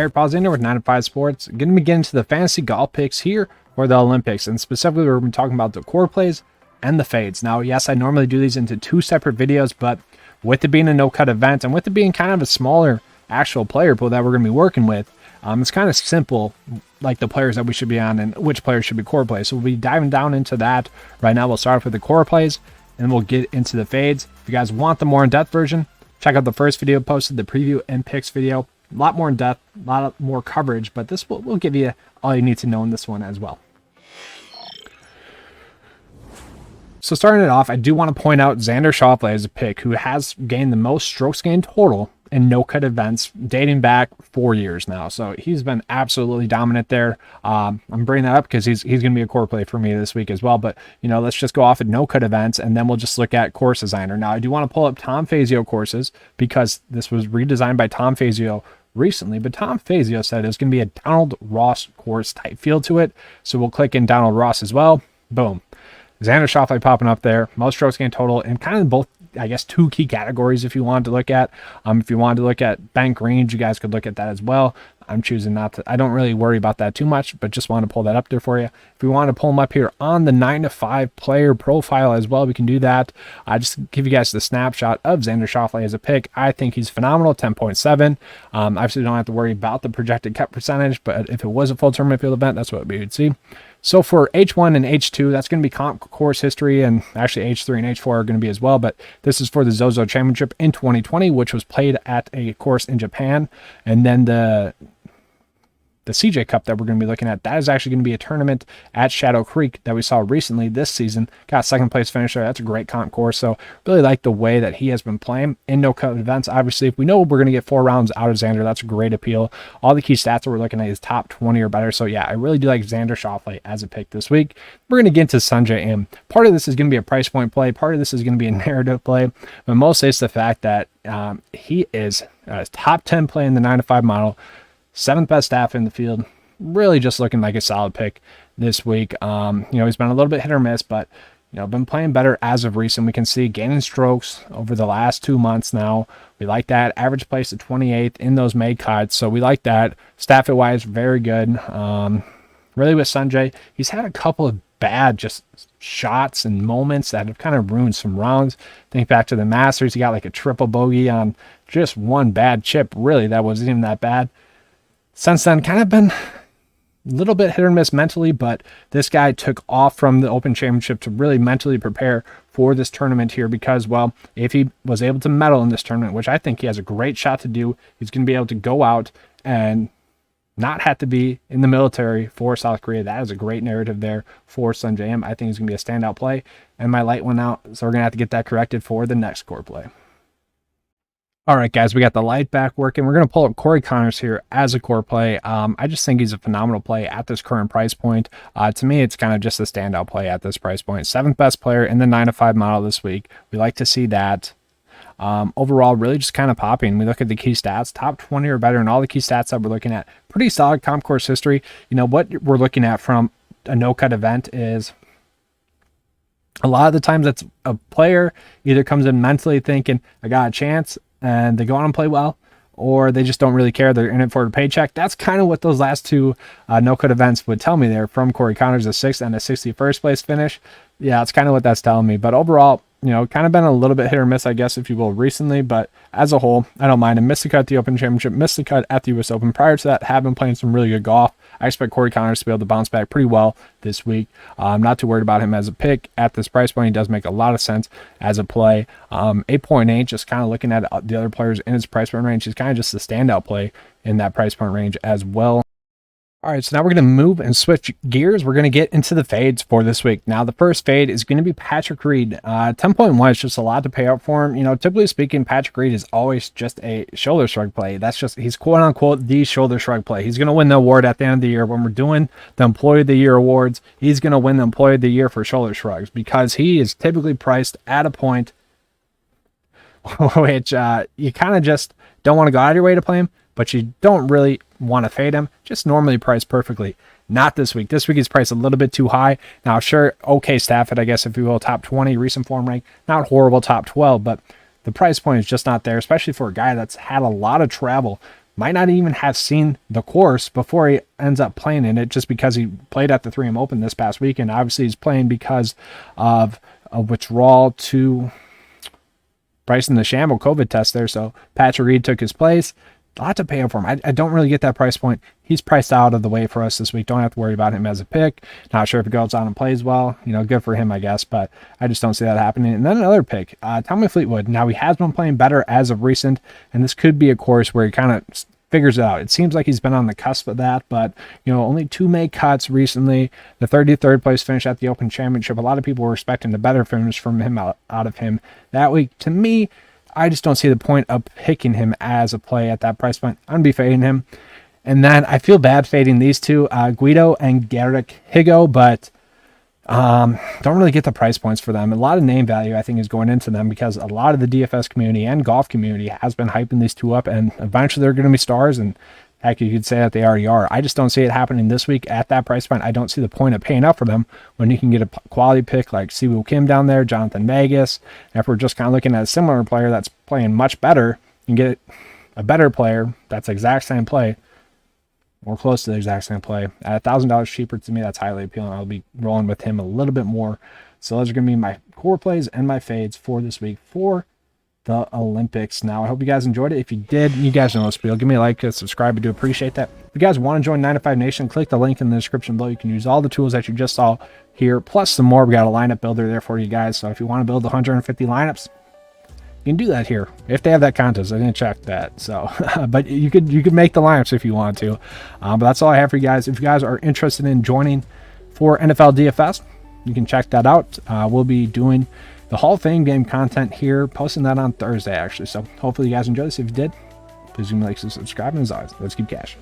Eric Pausini with 9 to 5 Sports. Going to be getting to the fantasy golf picks here for the Olympics, and specifically we're going to be talking about the core plays and the fades. Now, yes, I normally do these into 2 separate videos, but with it being a no-cut event and with it being kind of a smaller actual player pool that we're going to be working with, it's kind of simple, like the players that we should be on and which players should be core plays. So we'll be diving down into that right now. We'll start off with the core plays, and we'll get into the fades. If you guys want the more in-depth version, check out the first video posted, the preview and picks video. A lot more in depth, a lot more coverage, but this will give you all you need to know in this one as well. So starting it off, I do want to point out Xander Schauffele as a pick who has gained the most strokes gained total in no-cut events dating back 4 years now. So he's been absolutely dominant there. I'm bringing that up because he's going to be a core play for me this week as well. But, you know, let's just go off at no-cut events, and then we'll just look at course designer. Now, I do want to pull up Tom Fazio courses because this was redesigned by Tom Fazio recently, but Tom Fazio said it was going to be a Donald Ross course type feel to it. So we'll click in Donald Ross as well. Boom. Xander Schauffele popping up there, most strokes gained total, and kind of both, I guess, 2 key categories if you wanted to look at. If you wanted to look at bank range, you guys could look at that as well. I'm choosing not to. I don't really worry about that too much, but just want to pull that up there for you. If we want to pull them up here on the 9 to 5 player profile as well, we can do that. I just give you guys the snapshot of Xander Schauffele as a pick. I think he's phenomenal, 10.7. Obviously, don't have to worry about the projected cut percentage, but if it was a full tournament field event, that's what we would see. So for H1 and H2, that's going to be comp course history, and actually H3 and H4 are going to be as well, but this is for the Zozo Championship in 2020, which was played at a course in Japan. And then the CJ Cup that we're going to be looking at, that is actually going to be a tournament at Shadow Creek that we saw recently this season. Got 2nd place finish there. That's a great comp course. So really like the way that he has been playing in no-cut events. Obviously, if we know we're going to get 4 rounds out of Xander, that's a great appeal. All the key stats that we're looking at is top 20 or better. So yeah, I really do like Xander Schauffele as a pick this week. We're going to get into Sungjae Im. Part of this is going to be a price point play. Part of this is going to be a narrative play. But mostly it's the fact that he is a top 10 play in the 9 to 5 model. 7th best staff in the field, really just looking like a solid pick this week. You know, he's been a little bit hit or miss, but, you know, been playing better as of recent. We can see gaining strokes over the last 2 months now. We like that. Average place at 28th in those May cuts, so we like that. Staff it wise, very good. Really with Sungjae, he's had a couple of bad just shots and moments that have kind of ruined some rounds. Think back to the Masters, he got like a triple bogey on just one bad chip. Really, that wasn't even that bad. Since then, kind of been a little bit hit or miss mentally, but this guy took off from the Open Championship to really mentally prepare for this tournament here because, well, if he was able to medal in this tournament, which I think he has a great shot to do, he's going to be able to go out and not have to be in the military for South Korea. That is a great narrative there for Sungjae Im. I think he's going to be a standout play, and my light went out, so we're going to have to get that corrected for the next core play. All right, guys, we got the light back working. We're going to pull up Corey Connors here as a core play. I just think he's a phenomenal play at this current price point. To me, it's kind of just a standout play at this price point. 7th best player in the 9 to 5 model this week. We like to see that. Overall, really just kind of popping. We look at the key stats, top 20 or better in all the key stats that we're looking at. Pretty solid comp course history. You know, what we're looking at from a no-cut event is a lot of the times it's a player either comes in mentally thinking, I got a chance, and they go on and play well, or they just don't really care. They're in it for a paycheck. That's kind of what those last 2 no-cut events would tell me there from Corey Connors, a 6th and a 61st place finish. Yeah, that's kind of what that's telling me. But overall, you know, kind of been a little bit hit or miss, I guess, if you will, recently. But as a whole, I don't mind him. Missed the cut at the Open Championship, missed the cut at the U.S. Open. Prior to that, have been playing some really good golf. I expect Corey Connors to be able to bounce back pretty well this week. I'm not too worried about him as a pick at this price point. He does make a lot of sense as a play. 8.8, just kind of looking at the other players in his price point range, he's kind of just a standout play in that price point range as well. All right, so now we're going to move and switch gears. We're going to get into the fades for this week. Now, the first fade is going to be Patrick Reed. 10.1 is just a lot to pay up for him. You know, typically speaking, Patrick Reed is always just a shoulder shrug play. That's just, he's quote unquote the shoulder shrug play. He's going to win the award at the end of the year. When we're doing the Employee of the Year awards, he's going to win the Employee of the Year for shoulder shrugs because he is typically priced at a point which you kind of just don't want to go out of your way to play him, but you don't really want to fade him. Just normally priced perfectly. Not this week. This week is priced a little bit too high. Now, sure, okay, Stafford, I guess, if you will, top 20, recent form rank. Not horrible, top 12, but the price point is just not there, especially for a guy that's had a lot of travel. might not even have seen the course before he ends up playing in it, just because he played at the 3M Open this past weekend. Obviously, he's playing because of a withdrawal to Bryson DeChambeau COVID test there. So Patrick Reed took his place. A lot to pay up for him. I don't really get that price point. He's priced out of the way for us this week. Don't have to worry about him as a pick. Not sure if he goes on and plays well. Good for him, I guess, but I just don't see that happening. And then another pick, Tommy Fleetwood. Now, he has been playing better as of recent, and this could be a course where he kind of figures it out. It seems like he's been on the cusp of that, but only 2 May cuts recently. The 33rd place finish at the Open Championship. A lot of people were expecting a better finish from him out of him that week. To me, I just don't see the point of picking him as a play at that price point. I'm going to be fading him. And then I feel bad fading these two, Guido and Garrick Higo, but don't really get the price points for them. A lot of name value, I think, is going into them because a lot of the DFS community and golf community has been hyping these two up, and eventually they're going to be stars, and heck, you could say that they already are. I just don't see it happening this week at that price point. I don't see the point of paying up for them when you can get a quality pick like Siwoo Kim down there, Jonathan Vegas. And if we're just kind of looking at a similar player that's playing much better, and get a better player that's the exact same play, or close to the exact same play, at $1,000 cheaper, to me, that's highly appealing. I'll be rolling with him a little bit more. So those are going to be my core plays and my fades for this week for the Olympics. Now, I hope you guys enjoyed it. If you did, you guys know the spiel. Give me a like, subscribe. I do appreciate that. If you guys want to join 9 to 5 Nation, click the link in the description below. You can use all the tools that you just saw here, plus some more. We got a lineup builder there for you guys. So if you want to build 150 lineups, you can do that here. If they have that contest, I didn't check that. So, but you could make the lineups if you want to. But that's all I have for you guys. If you guys are interested in joining for NFL DFS, you can check that out. We'll be doing the Hall of Fame game content here, posting that on Thursday, actually. So hopefully you guys enjoy this. If you did, please give me a like and subscribe. And as always, let's keep cashing.